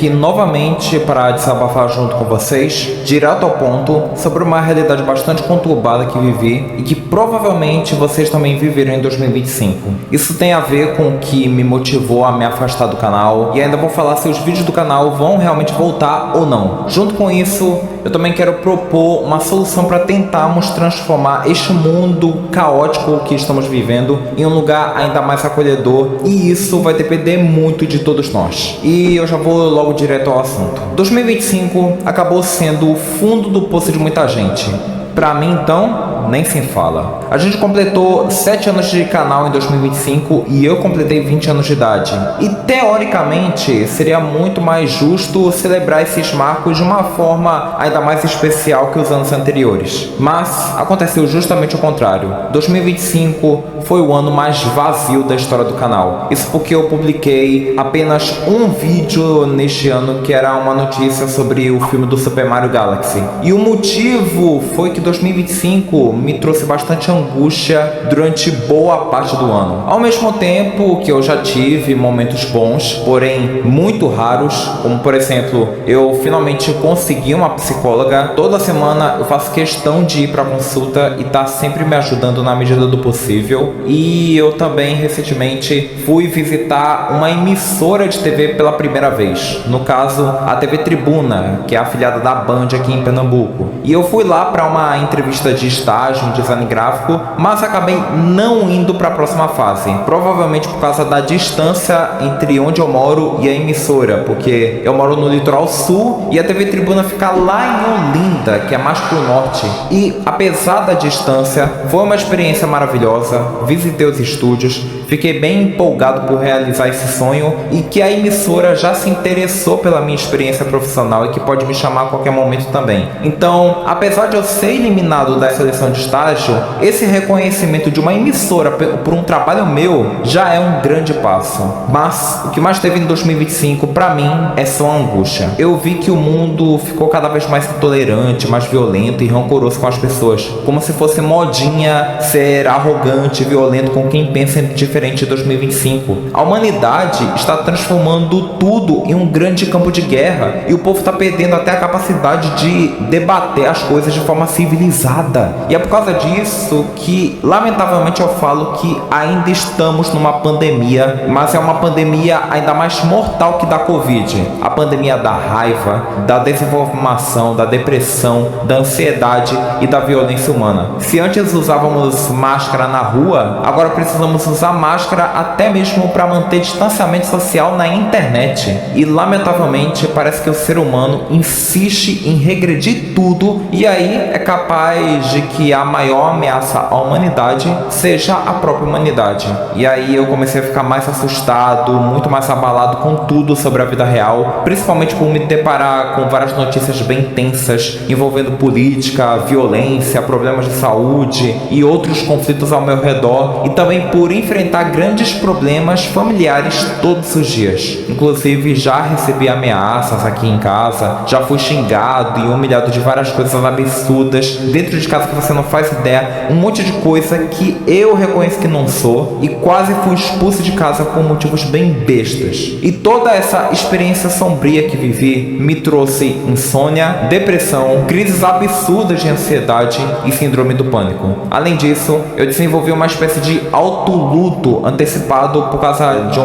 aqui novamente para desabafar junto com vocês, direto ao ponto, sobre uma realidade bastante conturbada que vivi e que provavelmente vocês também viveram em 2025. Isso tem a ver com o que me motivou a me afastar do canal e ainda vou falar se os vídeos do canal vão realmente voltar ou não. Junto com isso, eu também quero propor uma solução para tentarmos transformar este mundo caótico que estamos vivendo em um lugar ainda mais acolhedor, e isso vai depender muito de todos nós. E eu já vou logo direto ao assunto. 2025 acabou sendo o fundo do poço de muita gente. Pra mim, então, nem se fala. A gente completou 7 anos de canal em 2025 e eu completei 20 anos de idade. E teoricamente, seria muito mais justo celebrar esses marcos de uma forma ainda mais especial que os anos anteriores. Mas aconteceu justamente o contrário. 2025 foi o ano mais vazio da história do canal. Isso porque eu publiquei apenas um vídeo neste ano, que era uma notícia sobre o filme do Super Mario Galaxy. E o motivo foi que 2025 me trouxe bastante angústia durante boa parte do ano. Ao mesmo tempo que eu já tive momentos bons, porém muito raros, como por exemplo, eu finalmente consegui uma psicóloga. Toda semana eu faço questão de ir para consulta e tá sempre me ajudando na medida do possível. E eu também recentemente fui visitar uma emissora de TV pela primeira vez, no caso a TV Tribuna, que é afiliada da Band aqui em Pernambuco. E eu fui lá para uma entrevista de estágio em design gráfico, mas acabei não indo para a próxima fase, provavelmente por causa da distância entre onde eu moro e a emissora, porque eu moro no litoral sul e a TV Tribuna fica lá em Olinda, que é mais pro norte. E apesar da distância, foi uma experiência maravilhosa. Visitei os estúdios, fiquei bem empolgado por realizar esse sonho, e que a emissora já se interessou pela minha experiência profissional e que pode me chamar a qualquer momento também. Então, apesar de eu ser eliminado da seleção de estágio, esse reconhecimento de uma emissora por um trabalho meu já é um grande passo. Mas o que mais teve em 2025 pra mim é só angústia. Eu vi que o mundo ficou cada vez mais intolerante, mais violento e rancoroso com as pessoas, como se fosse modinha ser arrogante e violento com quem pensa diferente em 2025. A humanidade está transformando tudo em um grande campo de guerra e o povo está perdendo até a capacidade de debater as coisas de forma civilizada. E é por causa disso que, lamentavelmente, eu falo que ainda estamos numa pandemia, mas é uma pandemia ainda mais mortal que da Covid. A pandemia da raiva, da desinformação, da depressão, da ansiedade e da violência humana. Se antes usávamos máscara na rua, agora precisamos usar máscara até mesmo para manter distanciamento social na internet. E lamentavelmente parece que o ser humano insiste em regredir tudo, e aí é capaz de que a maior ameaça à humanidade seja a própria humanidade. E aí eu comecei a ficar mais assustado, muito mais abalado com tudo sobre a vida real, principalmente por me deparar com várias notícias bem tensas envolvendo política, violência, problemas de saúde e outros conflitos ao meu redor, e também por enfrentar grandes problemas familiares todos os dias. Inclusive já recebi ameaças aqui em casa, já fui xingado e humilhado de várias coisas absurdas dentro de casa que você não faz ideia, um monte de coisa que eu reconheço que não sou, e quase fui expulso de casa por motivos bem bestas. E toda essa experiência sombria que vivi me trouxe insônia, depressão, crises absurdas de ansiedade e síndrome do pânico. Além disso, eu desenvolvi uma espécie de autoluto antecipado por causa de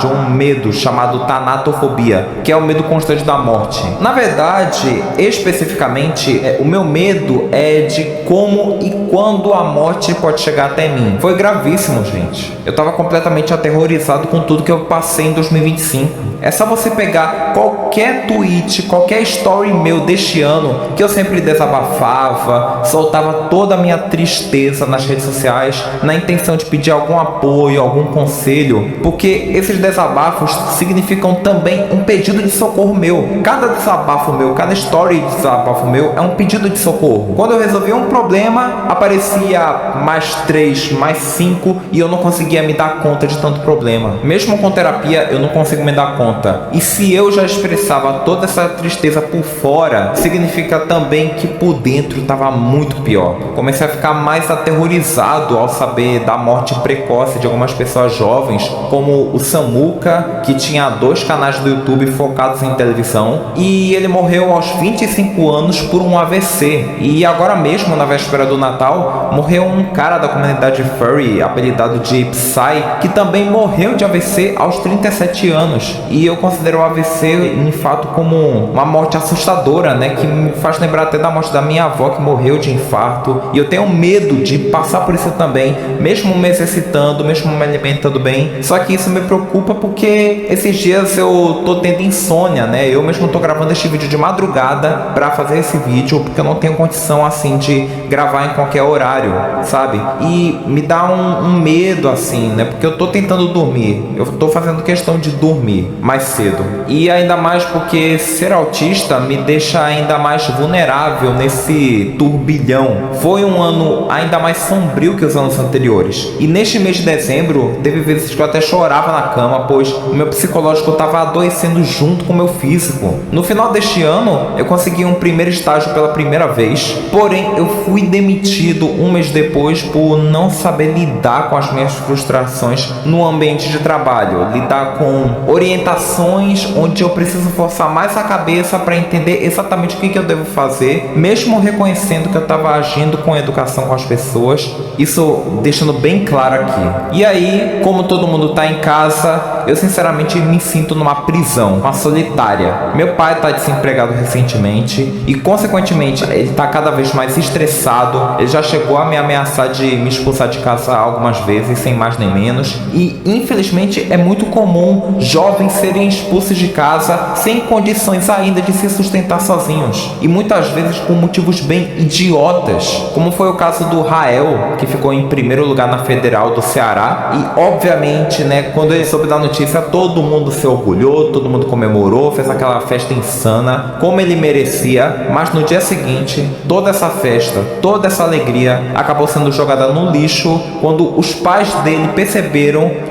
um medo chamado tanatofobia, que é o medo constante da morte. Na verdade, especificamente, o meu medo é de como e quando a morte pode chegar até mim. Foi gravíssimo, gente. Eu tava completamente aterrorizado com tudo que eu passei em 2025. É só você pegar qualquer tweet, qualquer story meu deste ano, que eu sempre desabafava, soltava toda a minha tristeza nas redes sociais, na intenção de pedir algum apoio, algum conselho, porque esses desabafos significam também um pedido de socorro meu. Cada desabafo meu, cada story de desabafo meu é um pedido de socorro. Quando eu resolvi um problema problema, aparecia mais 3, mais 5 e eu não conseguia me dar conta de tanto problema. Mesmo com terapia, eu não consigo me dar conta. E se eu já expressava toda essa tristeza por fora, significa também que por dentro estava muito pior. Comecei a ficar mais aterrorizado ao saber da morte precoce de algumas pessoas jovens, como o Samuca, que tinha 2 canais do YouTube focados em televisão, e ele morreu aos 25 anos por um AVC. E agora mesmo, na véspera do Natal, morreu um cara da comunidade furry, apelidado de Psy, que também morreu de AVC aos 37 anos. E eu considero o AVC, em fato, como uma morte assustadora, né? Que me faz lembrar até da morte da minha avó, que morreu de infarto. E eu tenho medo de passar por isso também, mesmo me exercitando, mesmo me alimentando bem. Só que isso me preocupa porque esses dias eu tô tendo insônia, né? Eu mesmo tô gravando este vídeo de madrugada pra fazer esse vídeo, porque eu não tenho condição, assim, de gravar em qualquer horário, sabe? E me dá um medo, assim, né? Porque eu tô tentando dormir. Eu tô fazendo questão de dormir mais cedo. E ainda mais porque ser autista me deixa ainda mais vulnerável nesse turbilhão. Foi um ano ainda mais sombrio que os anos anteriores. E neste mês de dezembro, teve vezes que eu até chorava na cama, pois o meu psicológico estava adoecendo junto com o meu físico. No final deste ano, eu consegui um primeiro estágio pela primeira vez, porém eu fui demitido um mês depois por não saber lidar com as minhas frustrações no ambiente de trabalho, lidar com orientações onde eu preciso forçar mais a cabeça para entender exatamente o que eu devo fazer, mesmo reconhecendo que eu estava agindo com educação com as pessoas, isso deixando bem claro aqui. E aí, como todo mundo está em casa, eu sinceramente me sinto numa prisão, uma solitária. Meu pai está desempregado recentemente e, consequentemente, ele está cada vez mais estressado. Ele já chegou a me ameaçar de me expulsar de casa algumas vezes, sem mais nem menos. E, infelizmente, é muito comum jovens serem expulsos de casa sem condições ainda de se sustentar sozinhos. E muitas vezes por motivos bem idiotas, como foi o caso do Rael, que ficou em primeiro lugar na Federal do Ceará. E, obviamente, né, quando ele soube da notícia, todo mundo se orgulhou, todo mundo comemorou, fez aquela festa insana, como ele merecia. Mas no dia seguinte, toda essa festa, toda essa alegria acabou sendo jogada no lixo quando os pais dele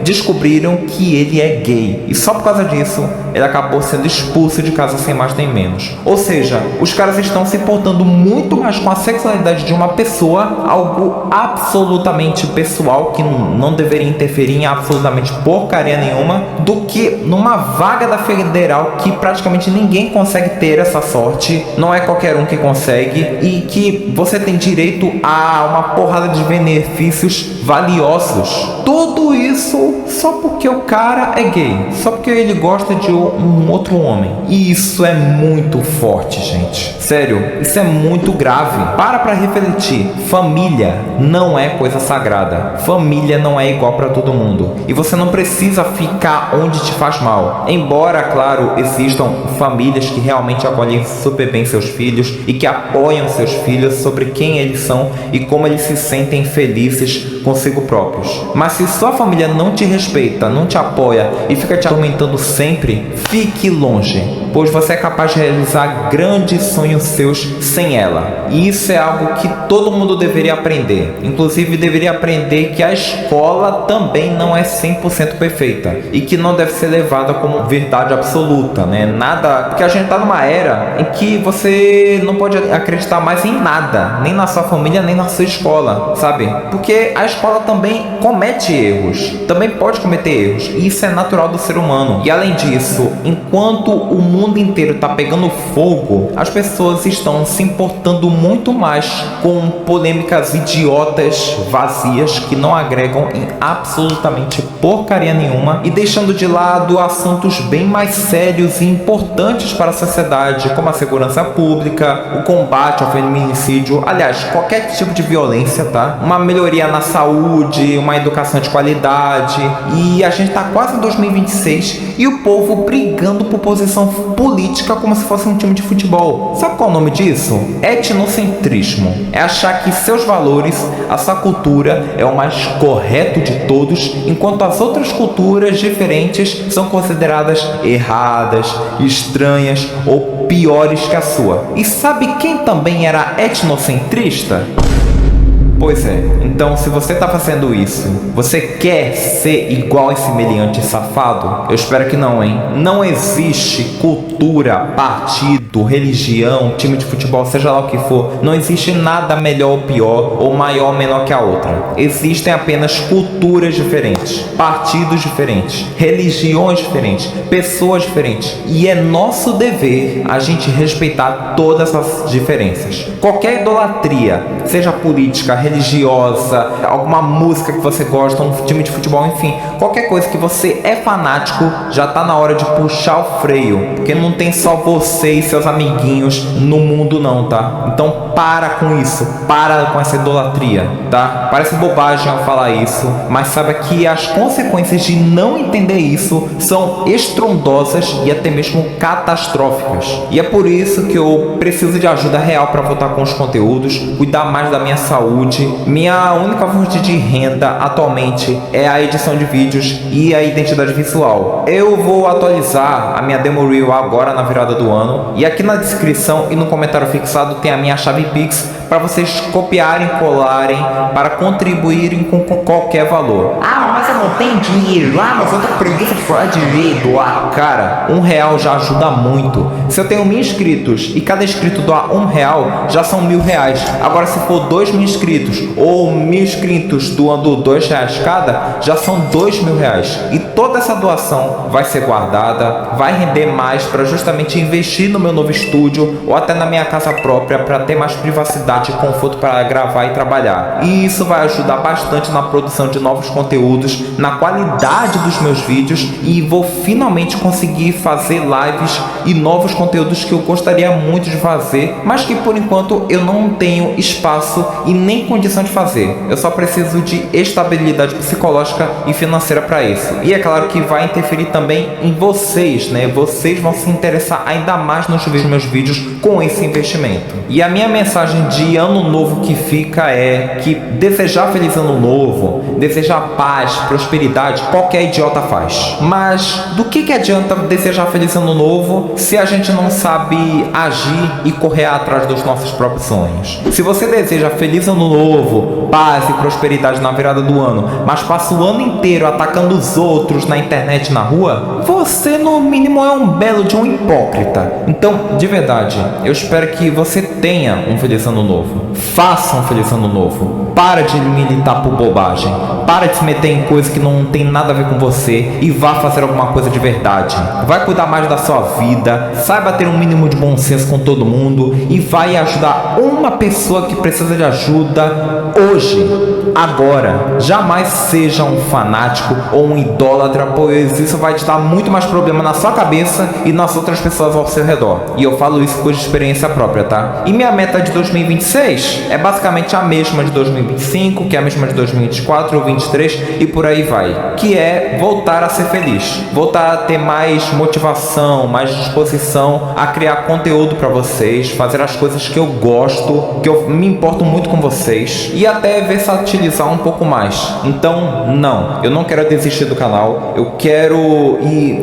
descobriram que ele é gay. E só por causa disso, ele acabou sendo expulso de casa sem mais nem menos. Ou seja, os caras estão se importando muito mais com a sexualidade de uma pessoa, algo absolutamente pessoal, que não deveria interferir em absolutamente porcaria nenhuma, do que numa vaga da Federal que praticamente ninguém consegue ter essa sorte, não é qualquer um que consegue, e que você tem direito a uma porrada de benefícios valiosos. Tudo isso só porque o cara é gay, só porque ele gosta de um outro homem. E isso é muito forte, gente. Sério, isso é muito grave. Para refletir. Família não é coisa sagrada. Família não é igual para todo mundo. E você não precisa ficar onde te faz mal. Embora, claro, existam famílias que realmente acolhem super bem seus filhos e que apoiam seus filhos sobre quem eles são e como eles se sentem felizes consigo próprios. Mas se sua família não te respeita, não te apoia e fica te atormentando sempre, fique longe, pois você é capaz de realizar grandes sonhos seus sem ela. E isso é algo que todo mundo deveria aprender. Inclusive deveria aprender que a escola também não é 100% perfeita e que não deve ser levada como verdade absoluta, né? Nada, porque a gente tá numa era em que você não pode acreditar mais em nada, nem na sua família, nem na sua escola, sabe? Porque a escola também comete erros, também pode cometer erros, e isso é natural do ser humano. E além disso, enquanto o mundo inteiro tá pegando fogo, as pessoas estão se importando muito mais com polêmicas idiotas, vazias, que não agregam em absolutamente porcaria nenhuma, e deixando de lado assuntos bem mais sérios e importantes para a sociedade, como a segurança pública, o combate ao feminicídio, aliás, qualquer tipo de violência, tá? Uma melhoria na saúde, uma educação de qualidade. E a gente tá quase em 2026 e o povo brigando por posição política como se fosse um time de futebol. Sabe qual é o nome disso? Etnocentrismo. É achar que seus valores, a sua cultura é o mais correto de todos, enquanto as outras culturas diferentes são consideradas erradas, estranhas ou piores que a sua. E sabe quem também era etnocentrista? Pois é, então se você tá fazendo isso, você quer ser igual esse meliante safado? Eu espero que não, hein? Não existe cultura, partido, religião, time de futebol, seja lá o que for. Não existe nada melhor ou pior, ou maior ou menor que a outra. Existem apenas culturas diferentes, partidos diferentes, religiões diferentes, pessoas diferentes. E é nosso dever a gente respeitar todas as diferenças. Qualquer idolatria, seja política, religiosa, alguma música que você gosta, um time de futebol, enfim, qualquer coisa que você é fanático, já tá na hora de puxar o freio, porque não tem só você e seus amiguinhos no mundo não, tá? Então para com isso, para com essa idolatria, tá? Parece bobagem eu falar isso, mas saiba que as consequências de não entender isso são estrondosas e até mesmo catastróficas. E é por isso que eu preciso de ajuda real para voltar com os conteúdos, cuidar mais da minha saúde. Minha única fonte de renda atualmente é a edição de vídeos e a identidade visual. Eu vou atualizar a minha demo reel agora na virada do ano, e aqui na descrição e no comentário fixado tem a minha chave Pix para vocês copiarem, colarem, para contribuírem com qualquer valor. Ah, mas eu não tenho dinheiro. Ah, mas eu tô com preguiça de falar direito. Ah, cara, R$1 já ajuda muito. Se eu tenho 1000 inscritos e cada inscrito doar R$1, já são R$1000. Agora, se for 2000 inscritos ou 1000 inscritos doando R$2 cada, já são R$2000. E toda essa doação vai ser guardada, vai render mais para justamente investir no meu novo estúdio ou até na minha casa própria, para ter mais privacidade e conforto para gravar e trabalhar. E isso vai ajudar bastante na produção de novos conteúdos, na qualidade dos meus vídeos, e vou finalmente conseguir fazer lives e novos conteúdos que eu gostaria muito de fazer, mas que por enquanto eu não tenho espaço e nem condição de fazer. Eu só preciso de estabilidade psicológica e financeira para isso. E é claro que vai interferir também em vocês, né? Vocês vão se interessar ainda mais nos meus vídeos com esse investimento. E a minha mensagem de ano novo que fica é que desejar feliz ano novo, desejar paz, prosperidade, qualquer idiota faz. Mas do que adianta desejar feliz ano novo se a gente não sabe agir e correr atrás dos nossos próprios sonhos? Se você deseja feliz ano novo, paz e prosperidade na virada do ano, mas passa o ano inteiro atacando os outros na internet, na rua, você no mínimo é um belo de um hipócrita. Então, de verdade, eu espero que você tenha um feliz ano novo. Faça um feliz ano novo. Para de militar por bobagem. Para de se meter em coisa que não tem nada a ver com você e vá fazer alguma coisa de verdade. Vai cuidar mais da sua vida, saiba ter um mínimo de bom senso com todo mundo e vai ajudar uma pessoa que precisa de ajuda hoje, agora. Jamais seja um fanático ou um idólatra, pois isso vai te dar muito mais problema na sua cabeça e nas outras pessoas ao seu redor. E eu falo isso por experiência própria, tá? E minha meta de 2026 é basicamente a mesma de 2025, que é a mesma de 2024 ou 2023 e por aí vai, que é voltar a ser feliz, voltar a ter mais motivação, mais disposição a criar conteúdo para vocês, fazer as coisas que eu gosto, que eu me importo muito com vocês e até versatilizar um pouco mais. Então, não, eu não quero desistir do canal, eu quero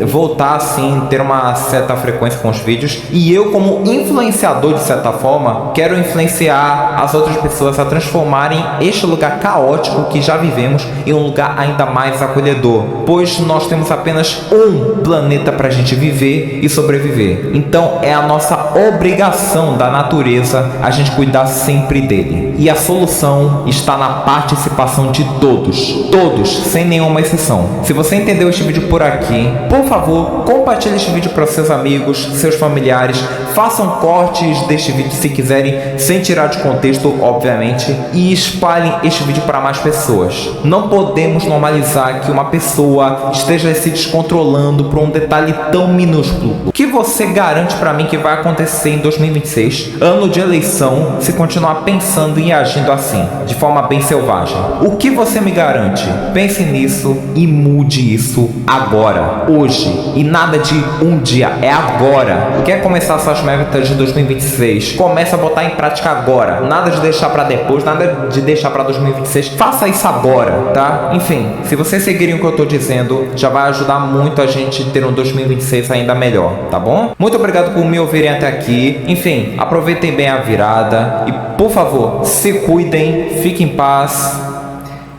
voltar assim, ter uma certa frequência com os vídeos, e eu como influenciador de certa forma, quero influenciar as outras pessoas a transformarem este lugar caótico que já vivemos em um lugar ainda mais acolhedor, pois nós temos apenas um planeta para a gente viver e sobreviver. Então é a nossa obrigação da natureza a gente cuidar sempre dele. E a solução está na participação de todos, sem nenhuma exceção. Se você entendeu este vídeo por aqui, por favor, compartilhe este vídeo para seus amigos, seus familiares, façam cortes deste vídeo se quiserem, sem tirar de contexto, obviamente, e espalhem este vídeo para mais pessoas. Não podemos normalizar que uma pessoa esteja se descontrolando por um detalhe tão minúsculo. O que você garante para mim que vai acontecer em 2026, ano de eleição, se continuar pensando e agindo assim, de forma bem selvagem? O que você me garante? Pense nisso e mude isso agora, hoje, e nada de um dia, é agora. Quer começar suas metas de 2026? Começa a botar em prática agora, nada de deixar para depois, nada de deixar para 2026, faça isso agora, tá? Enfim, se vocês seguirem o que eu tô dizendo, já vai ajudar muito a gente ter um 2026 ainda melhor, tá bom? Muito obrigado por me ouvirem até aqui. Enfim, aproveitem bem a virada e, por favor, se cuidem, fiquem em paz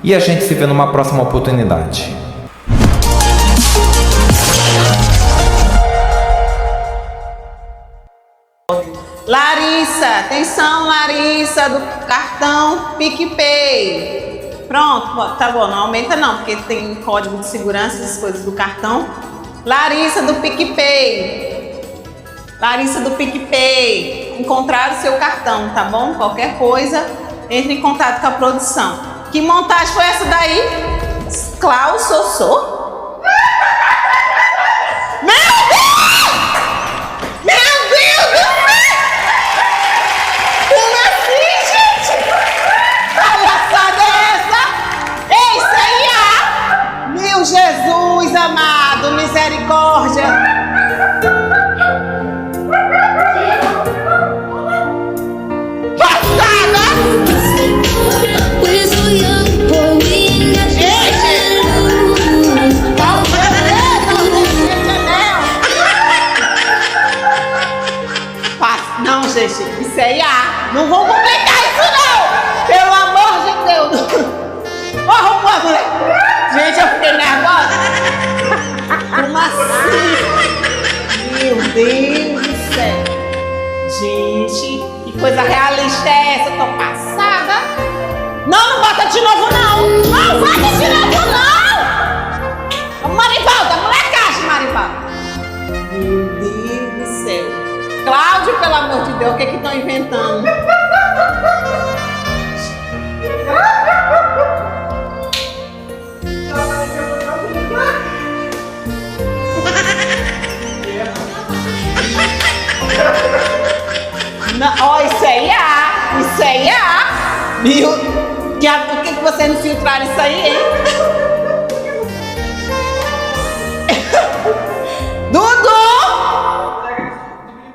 e a gente se vê numa próxima oportunidade. Larissa, atenção Larissa, do cartão PicPay. Pronto, tá bom, não aumenta não, porque tem código de segurança, essas coisas do cartão. Larissa do PicPay. Larissa do PicPay, encontraram seu cartão, tá bom? Qualquer coisa, entre em contato com a produção. Que montagem foi essa daí? Klaus Sossô? Jesus amado, misericórdia. Passada! Não, gente, isso é IA. Não vou complicar isso não! Pelo amor de Deus! Arruma, mulher! Gente, eu fiquei nervosa. Como assim? Meu Deus do céu. Gente, que coisa realista é essa? Tô passada. Não bota de novo não. Não bota de novo não. Marivalda, molecagem, Marivalda. Meu Deus do céu. Cláudio, pelo amor de Deus, o que que estão inventando? Ó, isso é IA! Isso é IA! Viu? Por que vocês não filtraram isso aí, hein? Dudu!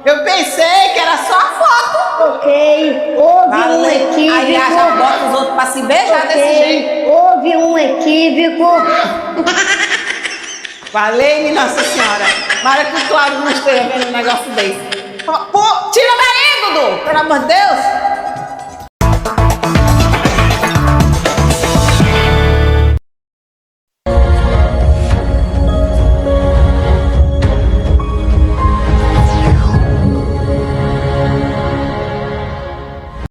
Eu pensei que era só a foto! Ok, houve um equívoco. Aí já bota os outros pra se beijar desse jeito. Houve um equívoco. Valeu, Nossa Senhora! Para que o Cláudio não esteja vendo um negócio desse. Pô, tira daí, Dudu! Pelo amor de Deus!